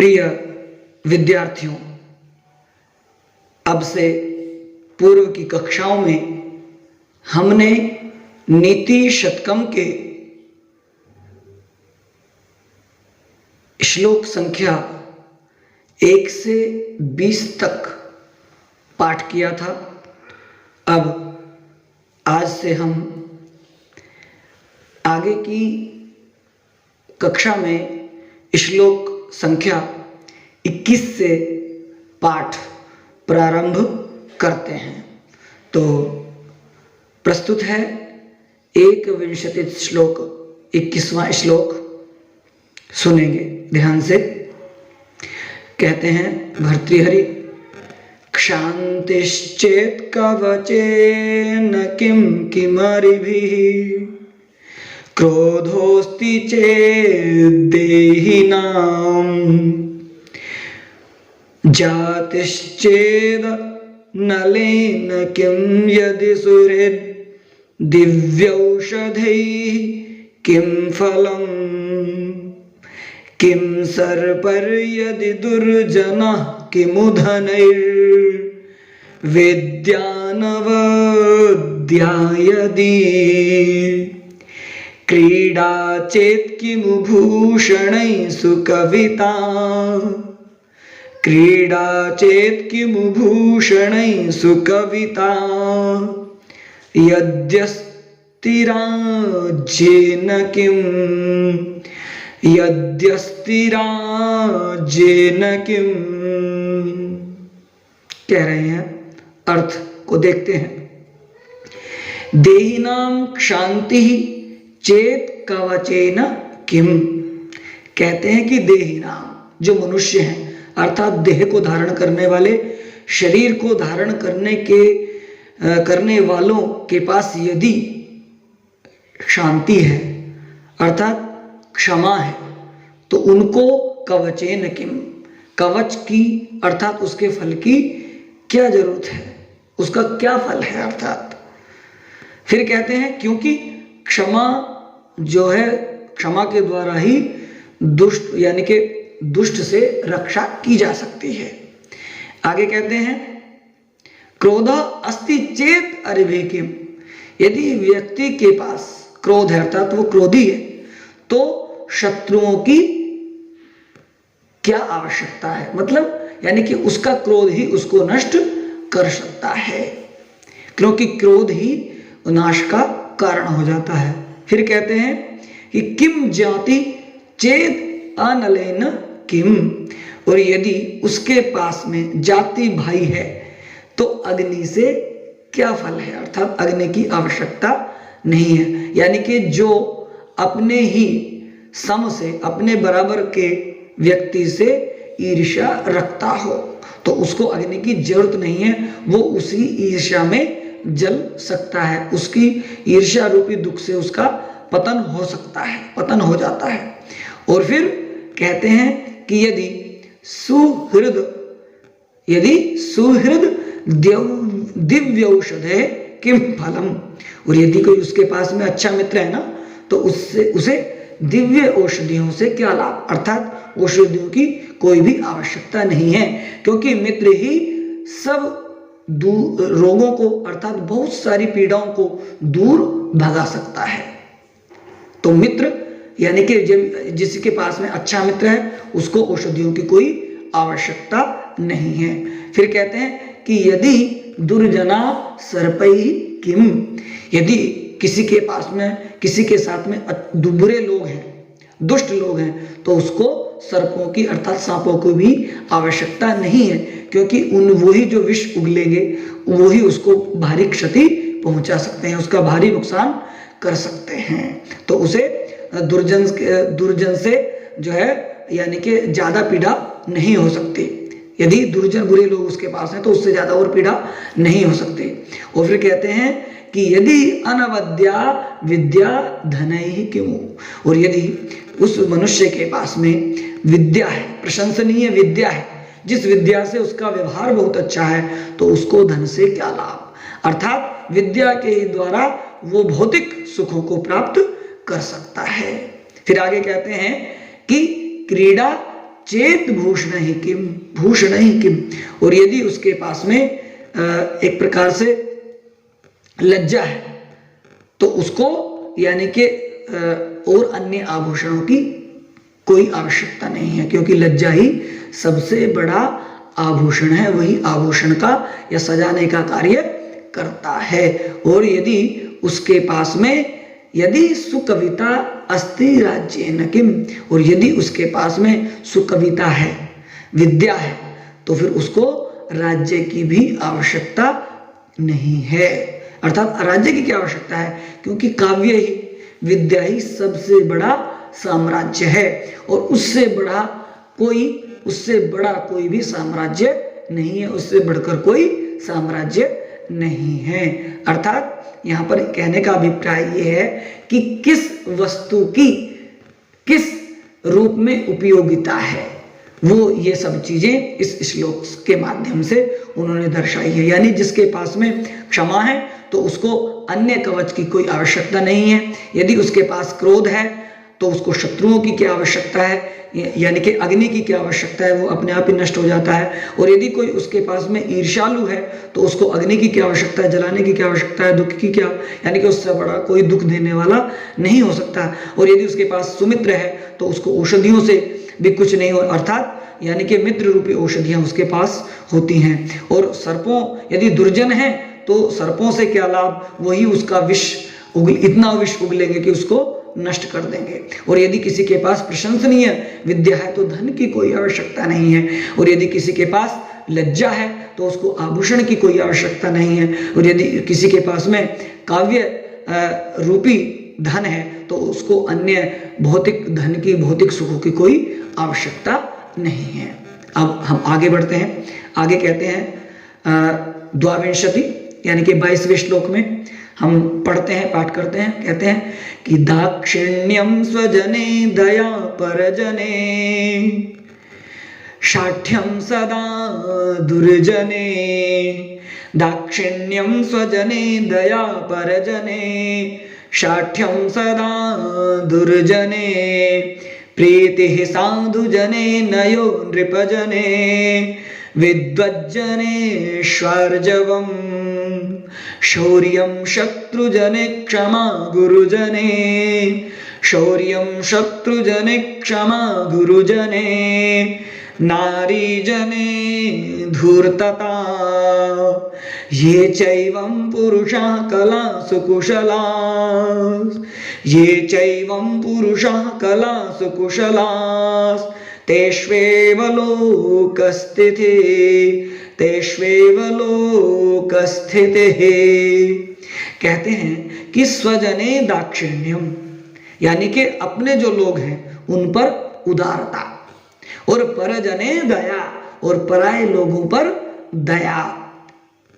प्रिय विद्यार्थियों, अब से पूर्व की कक्षाओं में हमने नीति शतकम के श्लोक संख्या 1 से 20 तक पाठ किया था। अब आज से हम आगे की कक्षा में श्लोक संख्या 21 से पाठ प्रारंभ करते हैं। तो प्रस्तुत है 21 श्लोक 21वां श्लोक, सुनेंगे ध्यान से। कहते हैं भर्तृहरि, क्षांतिश्चेत् कवचेन किं किमरिभिः, क्रोधोऽस्ति चेद्देहिनां, जातिश्चेद् नलेन किं यदि सुहृद्, दिव्यौषधैः किं फलम्, किं सर्पर्यदि दुर्जनः किमुधनैर्विद्यानवद्यायदि, क्रीडा चेत् किमु भूषणैः सुकविता, क्रीडा चेत् किमु भूषणैः सुकविता, यद्यस्तिराज्येन किम्, यद्यस्तिराज्येन किम्। कह रहे हैं, अर्थ को देखते हैं। देहिनां क्षांति चेत कवचेन किम। कहते हैं कि देहिनाम, जो मनुष्य हैं अर्थात देह को धारण करने वाले, शरीर को धारण करने वालों के पास यदि शांति है अर्थात क्षमा है, तो उनको कवचेन किम, कवच की अर्थात उसके फल की क्या जरूरत है, उसका क्या फल है अर्थात। फिर कहते हैं क्योंकि क्षमा जो है, क्षमा के द्वारा ही दुष्ट यानी कि दुष्ट से रक्षा की जा सकती है। आगे कहते हैं क्रोध अस्ति चेत अरिभिः किम, यदि व्यक्ति के पास क्रोध है अर्थात वो क्रोधी है, तो शत्रुओं की क्या आवश्यकता है, मतलब यानी कि उसका क्रोध ही उसको नष्ट कर सकता है, क्योंकि क्रोध ही नाश का कारण हो जाता है। फिर कहते हैं कि किम जाति चेत अनलेन किम, और यदि उसके पास में जाति भाई है तो अग्नि से क्या फल है, अर्थात अग्नि की आवश्यकता नहीं है। यानी कि जो अपने ही सम से, अपने बराबर के व्यक्ति से ईर्ष्या रखता हो तो उसको अग्नि की जरूरत नहीं है, वो उसी ईर्ष्या में जल सकता है, उसकी ईर्ष्या रूपी दुख से उसका पतन हो सकता है, पतन हो जाता है। और फिर कहते हैं कि यदि सुहृद दिव्य औषधे किम फलम, और यदि कोई उसके पास में अच्छा मित्र है ना, तो उसे दिव्य औषधियों से क्या लाभ, अर्थात औषधियों की कोई भी आवश्यकता नहीं है, क्योंकि मित्र ही सब रोगों को अर्थात बहुत सारी पीड़ाओं को दूर भगा सकता है। तो मित्र यानी कि जिसके पास में अच्छा मित्र है उसको औषधियों की कोई आवश्यकता नहीं है। फिर कहते हैं कि यदि दुर्जना सर्पैः किम, यदि किसी के पास में, किसी के साथ में बुरे लोग हैं, दुष्ट लोग हैं, तो उसको सर्पों की अर्थात सांपों को भी आवश्यकता नहीं है, क्योंकि वही जो विष उगलेंगे वही उसको भारी क्षति पहुंचा सकते हैं, उसका भारी नुकसान कर सकते हैं। तो उसे दुर्जन से जो है यानी कि ज्यादा पीड़ा नहीं हो सकती। यदि दुर्जन बुरे लोग उसके पास हैं तो उससे ज्यादा और पीड़ा नहीं हो सकती। और फिर कहते हैं कि यदि अनवद्या विद्या धनैः किमु, और यदि उस मनुष्य के पास में विद्या है, प्रशंसनीय विद्या है, जिस विद्या से उसका व्यवहार बहुत अच्छा है, तो उसको धन से क्या लाभ, अर्थात विद्या के द्वारा वो भौतिक सुखों को प्राप्त कर सकता है। फिर आगे कहते हैं कि क्रीड़ा चेत भूषण ही किम, और यदि उसके पास में एक प्रकार से लज्जा है तो उसको यानी कि और अन्य आभूषणों की कोई आवश्यकता नहीं है, क्योंकि लज्जा ही सबसे बड़ा आभूषण है, वही आभूषण का या सजाने का कार्य करता है। और यदि उसके पास में यदि सुकविता अस्ति राज्येन किम, और यदि उसके पास में सुकविता है, विद्या है, तो फिर उसको राज्य की भी आवश्यकता नहीं है। अर्थात राज्य की क्या आवश्यकता है, क्योंकि काव्य ही, विद्या ही सबसे बड़ा साम्राज्य है, और उससे बड़ा कोई भी साम्राज्य नहीं है, उससे बढ़कर कोई साम्राज्य नहीं है। अर्थात यहां पर कहने का अभिप्राय यह है कि किस वस्तु की किस रूप में उपयोगिता है, वो ये सब चीजें इस श्लोक के माध्यम से उन्होंने दर्शाई है। यानी जिसके पास में क्षमा है तो उसको अन्य कवच की कोई आवश्यकता नहीं है। यदि उसके पास क्रोध है तो उसको शत्रुओं की क्या आवश्यकता है, यानी कि अग्नि की क्या आवश्यकता है, वो अपने आप ही नष्ट हो जाता है। और यदि कोई उसके पास में ईर्ष्यालु है तो उसको अग्नि की क्या आवश्यकता है, जलाने की क्या आवश्यकता है, दुख की क्या, यानी कि उससे बड़ा कोई दुख देने वाला नहीं हो सकता। और यदि उसके पास सुमित्र है तो उसको औषधियों से भी कुछ नहीं हो, अर्थात यानी कि मित्र रूपी औषधियां उसके पास होती हैं। और सर्पों यदि दुर्जन है तो सर्पों से क्या लाभ, वही उसका विष इतना विष उगलेंगे कि उसको नष्ट कर देंगे। और यदि किसी के पास प्रशंसनीय विद्या है तो धन की कोई आवश्यकता नहीं है। और यदि किसी के पास लज्जा है तो उसको आभूषण की कोई आवश्यकता नहीं है। और यदि किसी के पास में काव्य रूपी धन है तो उसको अन्य भौतिक धन की, भौतिक सुखों की कोई आवश्यकता नहीं है। अब हम आगे बढ़ते हैं। आगे कहते हैं द्वाविंशति यानी कि 22वें श्लोक में हम पढ़ते हैं, पाठ करते हैं। कहते हैं कि दाक्षिण्यम स्वजने दया परजने शाठ्यम सदा दुर्जने। दाक्षिण्यम स्वजने दया परजने शाठ्यम सदा दुर्जने। प्रीतिः साधुजने नयो नृपजने विद्वज्जने श्वार्जवम्। शौर्यं शत्रुजने क्षमा गुरुजने। शौर्यं शत्रुजने क्षमा गुरुजने। नारीजने धूर्तता। ये चैवं पुरुषः कलासु कुशलाः। ये चैवं पुरुषः कलासु कुशलाः। तेष्वेव लोकस्थितिः। तेष्वेव लोकस्थितिः। कहते हैं कि स्वजने दाक्षिण्यम, यानी कि अपने जो लोग हैं उन पर उदारता, और परजने दया, और पराये लोगों पर दया,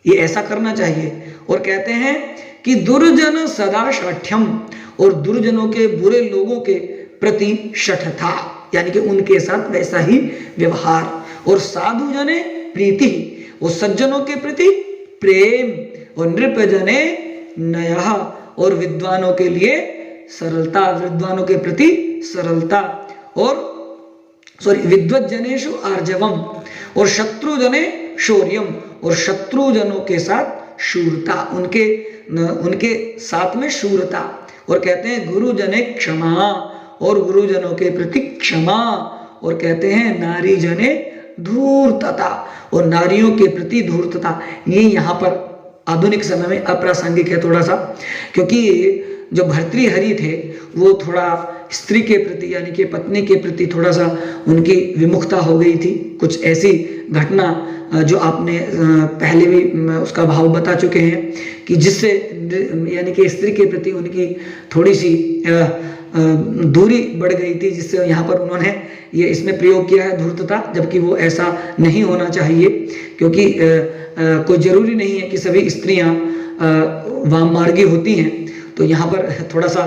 ये ऐसा करना चाहिए। और कहते हैं कि दुर्जन सदा शाठ्यम, और दुर्जनों के, बुरे लोगों के प्रति शठता, यानी कि उनके साथ वैसा ही व्यवहार। और साधु जने प्रीति, और सज्जनों के प्रति प्रेम। और नृपजने नयः, और विद्वानों के लिए सरलता, विद्वानों के प्रति सरलता। और विद्वज्जनेषु आर्जवम, और शत्रुजने शौर्यम, और शत्रुजनों के साथ शूरता, उनके साथ में शूरता। और कहते हैं गुरुजने क्षमा, और गुरुजनों के प्रति क्षमा। और कहते हैं नारी जने धूर्तता, और नारियों के प्रति धूर्तता। ये यहाँ पर आधुनिक समय में अप्रासंगिक है थोड़ा सा, क्योंकि जो भर्तृहरि थे वो थोड़ा स्त्री के प्रति यानी कि पत्नी के प्रति थोड़ा सा उनकी विमुखता हो गई थी। कुछ ऐसी घटना जो आपने पहले भी उसका भाव बता चुके हैं कि जिससे यानी कि स्त्री के प्रति उनकी थोड़ी सी दूरी बढ़ गई थी, जिससे यहाँ पर उन्होंने ये इसमें प्रयोग किया है धूर्तता, जबकि वो ऐसा नहीं होना चाहिए। क्योंकि कोई जरूरी नहीं है कि सभी स्त्रियां वाममार्गी होती हैं। तो यहाँ पर थोड़ा सा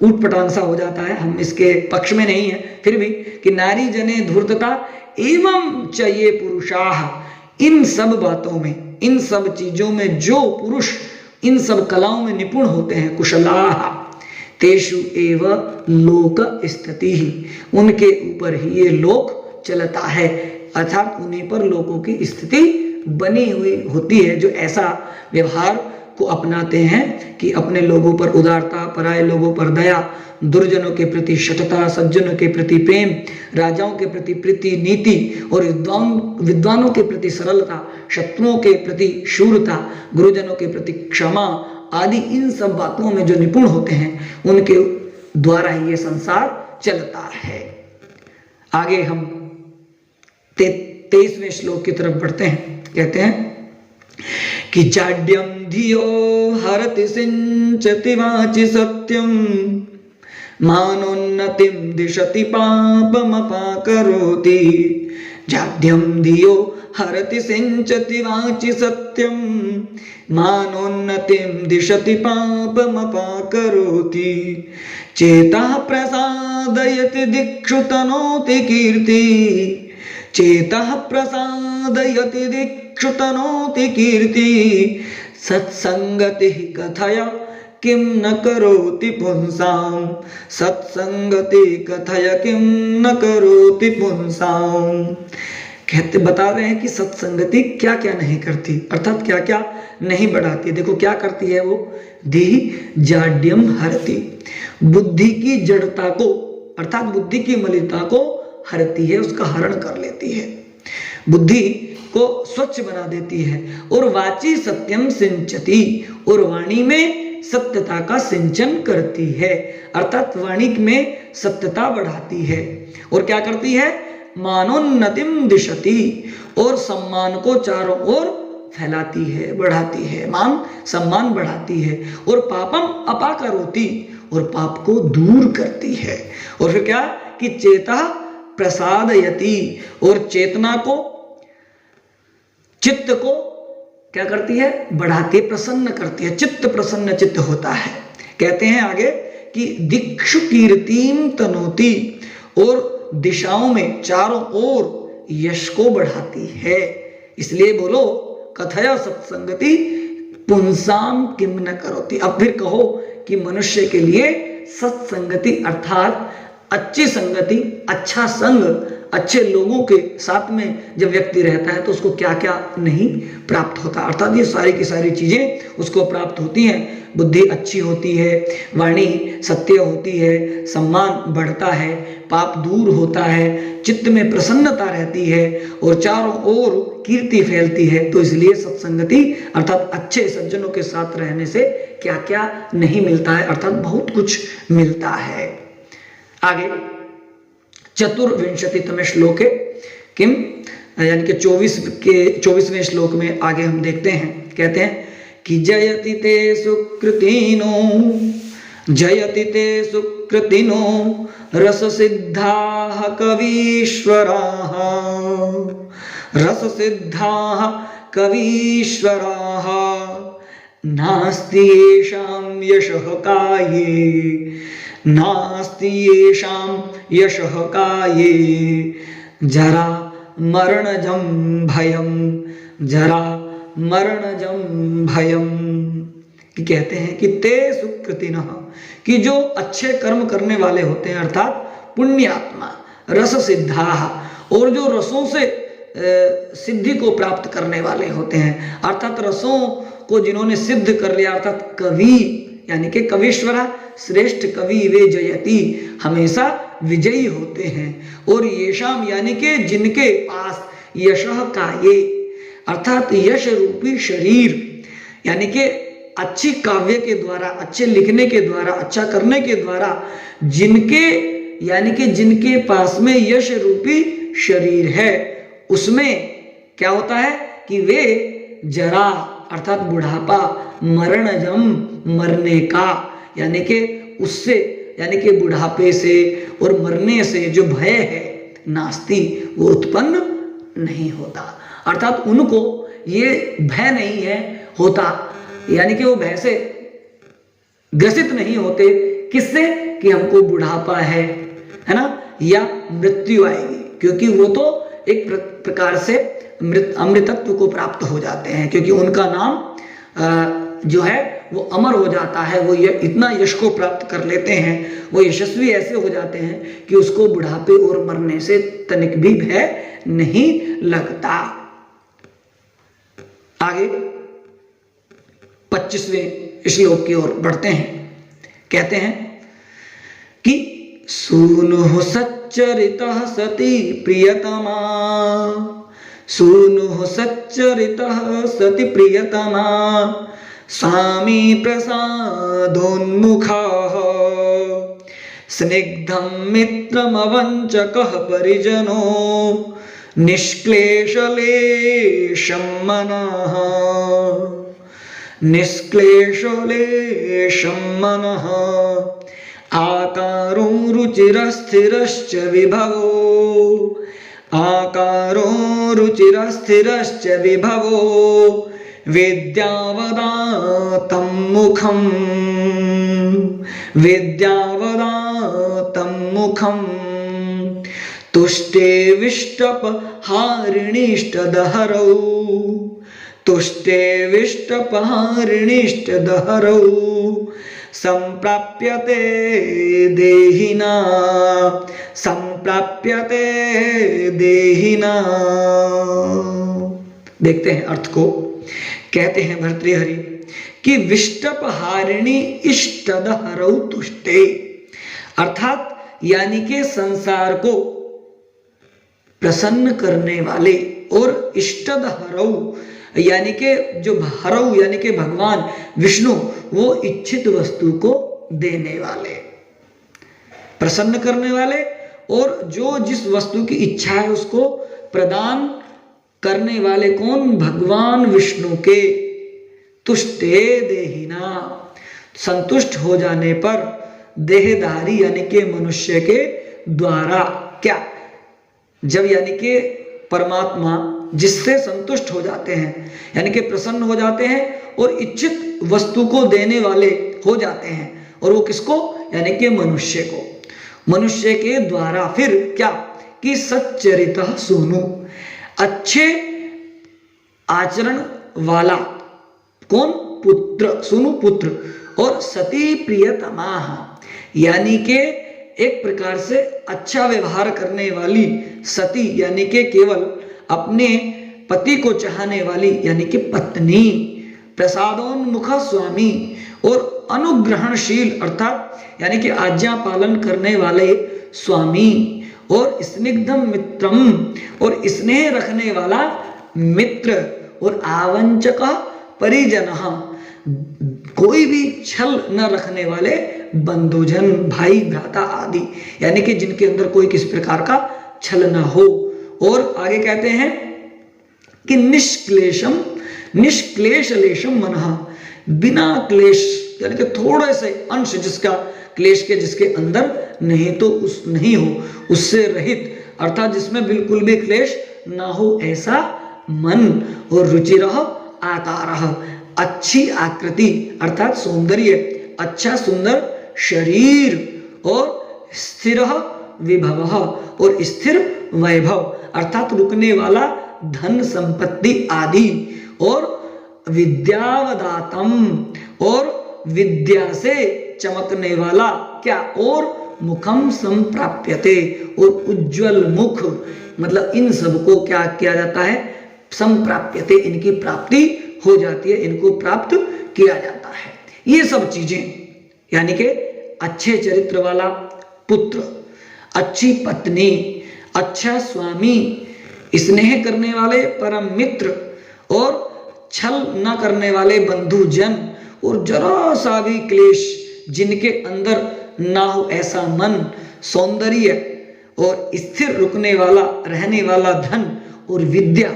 ऊट पटांग सा हो जाता है, हम इसके पक्ष में नहीं है फिर भी, कि नारी जने धूर्तता एवं चाहिए पुरुषाः। इन सब बातों में, इन सब चीजों में जो पुरुष इन सब कलाओं में निपुण होते हैं, कुशलाः, तेषु एव लोक स्थिति ही, उनके ऊपर ही ये लोक चलता है, अर्थात उन्हीं पर लोगों की स्थिति बनी हुई होती है जो ऐसा व्यवहार को अपनाते हैं कि अपने लोगों पर उदारता, पराये लोगों पर दया, दुर्जनों के प्रति शठता, सज्जनों के प्रति प्रेम, राजाओं के प्रति प्रीति नीति और विद्वानों के प्रति सरलता, शत्रुओं के प्रति शूरता, गुरुजनों के प्रति क्षमा आदि इन सब बातों में जो निपुण होते हैं उनके द्वारा ही ये संसार चलता है। आगे हम 23वें श्लोक की तरफ बढ़ते हैं। कहते हैं कि जाड्यम धियो हरति सिंचति वाचि सत्यम मानोन्नतिम दिशति पापमपाकरोति। जाड्यम धियो हरति सिंचति वाचि सत्यम मानोन्नतिम दिशति पापमपाकरोति। चेतः प्रसादयति दिक्षु तनोति कीर्ति, चेतः प्रसादयति दिक्षु तनोति कीर्ति। सत्संगति कथय किं न करोति पुंसाम, सत्संगति कथय किं न करोति पुंसाम। कहते बता रहे हैं कि सत्संगति क्या क्या नहीं करती, अर्थात क्या क्या नहीं बढ़ाती। देखो क्या करती है वो, धी जाड्यम हरति, बुद्धि की जड़ता को अर्थात बुद्धि की मलिनता को हरती है, उसका हरण कर लेती है, बुद्धि को स्वच्छ बना देती है। और वाची सत्यम सिंचती, और वाणी में सत्यता का सिंचन करती है, अर्थात वाणी में सत्यता बढ़ाती है। और क्या करती है, मानोन्नतिम दिशति, और सम्मान को चारों ओर फैलाती है, बढ़ाती है, मान सम्मान बढ़ाती है। और पापम अपाकरोति, और पाप को दूर करती है। और फिर क्या कि चेता प्रसादयति, और चेतना को चित्त को क्या करती है, बढ़ाती है, प्रसन्न करती है, चित्त प्रसन्न चित्त होता है। कहते हैं आगे कि दिक्षु कीर्तिम तनोति, और दिशाओं में चारों ओर यश को बढ़ाती है। इसलिए बोलो कथया सत्संगति पुंसाम किम न करोति। अब फिर कहो कि मनुष्य के लिए सत्संगति अर्थात अच्छी संगति, अच्छा संग, अच्छे लोगों के साथ में जब व्यक्ति रहता है तो उसको क्या क्या नहीं प्राप्त होता, अर्थात ये सारी की सारी चीजें उसको प्राप्त होती हैं। बुद्धि अच्छी होती है, वाणी सत्य होती है, सम्मान बढ़ता है, पाप दूर होता है, चित्त में प्रसन्नता रहती है, और चारों ओर कीर्ति फैलती है। तो इसलिए सत्संगति अर्थात अच्छे सज्जनों के साथ रहने से क्या क्या नहीं मिलता है, अर्थात बहुत कुछ मिलता है। आगे 24वें श्लोके किम, यानी कि 24वें श्लोक में आगे हम देखते हैं। कहते हैं कि जयति ते सुकृतिनो, जयति ते सुकृतिनो रस सिद्धाः कवीश्वराः, रस सिद्धाः कवीश्वराः। नास्ति येषां यशः काये, नास्ति येषां यशः काये, जरा मरणजं भयं, जरा मरणजं भयं। कि कहते हैं कि ते सुकृतिनः, कि जो अच्छे कर्म करने वाले होते हैं अर्थात पुण्यात्मा, रस सिद्धाः, और जो रसों से सिद्धि को प्राप्त करने वाले होते हैं, अर्थात रसों को जिन्होंने सिद्ध कर लिया, अर्थात कवि यानी कि कवीश्वरा, श्रेष्ठ कवि वे जयति, हमेशा विजयी होते हैं। और येषाम यानी कि जिनके पास यशः काये, अर्थात यश रूपी शरीर, यानी कि अच्छी काव्य के द्वारा, अच्छे लिखने के द्वारा, अच्छा करने के द्वारा जिनके यानी कि जिनके पास में यश रूपी शरीर है, उसमें क्या होता है कि वे जरा अर्थात बुढ़ापा, मरणजम मरने का, यानी कि उससे यानी कि बुढ़ापे से और मरने से जो भय है, नास्ति, वो उत्पन्न नहीं होता, अर्थात उनको ये भय नहीं है होता, यानी कि वो भय से ग्रसित नहीं होते। किससे? कि हमको बुढ़ापा है ना, या मृत्यु आएगी, क्योंकि वो तो एक प्रकार से अमृतत्व को प्राप्त हो जाते हैं, क्योंकि उनका नाम जो है वो अमर हो जाता है, वो इतना यश को प्राप्त कर लेते हैं, वो यशस्वी ऐसे हो जाते हैं कि उसको बुढ़ापे और मरने से तनिक भी भय नहीं लगता। आगे 25वें श्लोक की ओर बढ़ते हैं। कहते हैं कि सूनु सच्चरितः सती प्रियतमा, सूनु सच्चरितः सति प्रियतमा, स्वामी प्रसादोन्मुखः, स्निग्धं मित्रमवञ्चकः परिजनो, निष्क्लेशलेशं मनः, निष्क्लेशलेशं मनः, आकारो रुचिरस्थिरश्च विभवो, आकारो रुचिरस्थिरश्च विभवो, विद्यावदातं मुखं, विद्यावदातं मुखं, तुष्टे विष्टपहारिणीष्टदहरौ, तुष्टे विष्टपहारिणीष्टदहरौ, संप्राप्यते देहिना, संप्राप्यते देहिना। देखते हैं अर्थ को। कहते हैं भर्तृहरि कि विष्टपहारिणी इष्टदहरौ तुष्टे, अर्थात यानी कि संसार को प्रसन्न करने वाले, और इष्टदहरौ यानी कि जो हरौ यानी कि भगवान विष्णु, वो इच्छित वस्तु को देने वाले, प्रसन्न करने वाले, और जो जिस वस्तु की इच्छा है उसको प्रदान करने वाले कौन? भगवान विष्णु के। तुष्टे देहिना, संतुष्ट हो जाने पर देहधारी यानी कि मनुष्य के द्वारा, क्या जब यानी कि परमात्मा जिससे संतुष्ट हो जाते हैं यानी कि प्रसन्न हो जाते हैं और इच्छित वस्तु को देने वाले हो जाते हैं, और वो किसको? यानी कि मनुष्य को, मनुष्य के द्वारा। फिर क्या कि सच्चरितः सूनु, अच्छे आचरण वाला कौन? पुत्र, सूनु पुत्र, और सती प्रियतमा यानी कि एक प्रकार से अच्छा व्यवहार करने वाली सती यानी कि केवल अपने पति को चाहने वाली यानी कि पत्नी, प्रसादोन्मुख स्वामी, और अनुग्रहणशील अर्थात यानी कि आज्ञा पालन करने वाले स्वामी, और स्निग्धम मित्रम, और स्नेह रखने वाला मित्र, और आवंचक परिजन, कोई भी छल न रखने वाले बंधुजन, भाई भ्राता आदि, यानी कि जिनके अंदर कोई किसी प्रकार का छल न हो। और आगे कहते हैं कि निष्क्लेशम, निष्क्लेशलेशम मनः, बिना क्लेश यानी कि थोड़े से अंश जिसका क्लेश के जिसके अंदर नहीं तो उस नहीं हो, उससे रहित, अर्थात जिसमें बिल्कुल भी क्लेश ना हो ऐसा मन। और रुचिरः आकारः, अच्छी आकृति अर्थात सौंदर्य, अच्छा सुंदर शरीर, और स्थिर विभव, और स्थिर वैभव अर्थात रुकने वाला धन संपत्ति आदि, और विद्यावदातम, और विद्या से चमकने वाला, क्या? और मुखम संप्राप्यते, और उज्ज्वल मुख, मतलब इन सबको क्या किया जाता है? संप्राप्यते, इनकी प्राप्ति हो जाती है, इनको प्राप्त किया जाता है। ये सब चीजें यानी कि अच्छे चरित्र वाला पुत्र, अच्छी पत्नी, अच्छा स्वामी, स्नेह करने वाले परम मित्र, और छल न करने वाले बंधुजन, और जरा सा भी क्लेश जिनके अंदर ना हो ऐसा मन, सौंदर्य, और स्थिर रुकने वाला रहने वाला धन, और विद्या,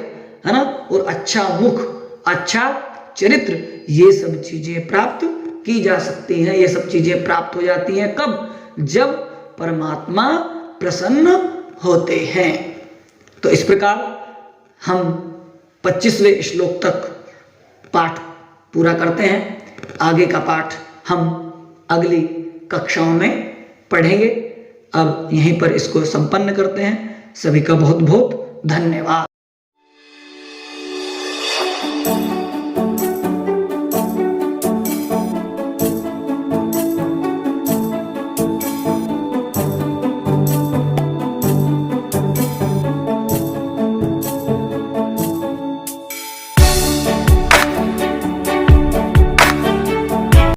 है ना, और अच्छा मुख, अच्छा चरित्र, ये सब चीजें प्राप्त की जा सकती हैं। ये सब चीजें प्राप्त हो जाती हैं कब? जब परमात्मा प्रसन्न होते हैं। तो इस प्रकार हम 25वें श्लोक तक पाठ पूरा करते हैं। आगे का पाठ हम अगली कक्षाओं में पढ़ेंगे। अब यहीं पर इसको संपन्न करते हैं। सभी का बहुत बहुत धन्यवाद।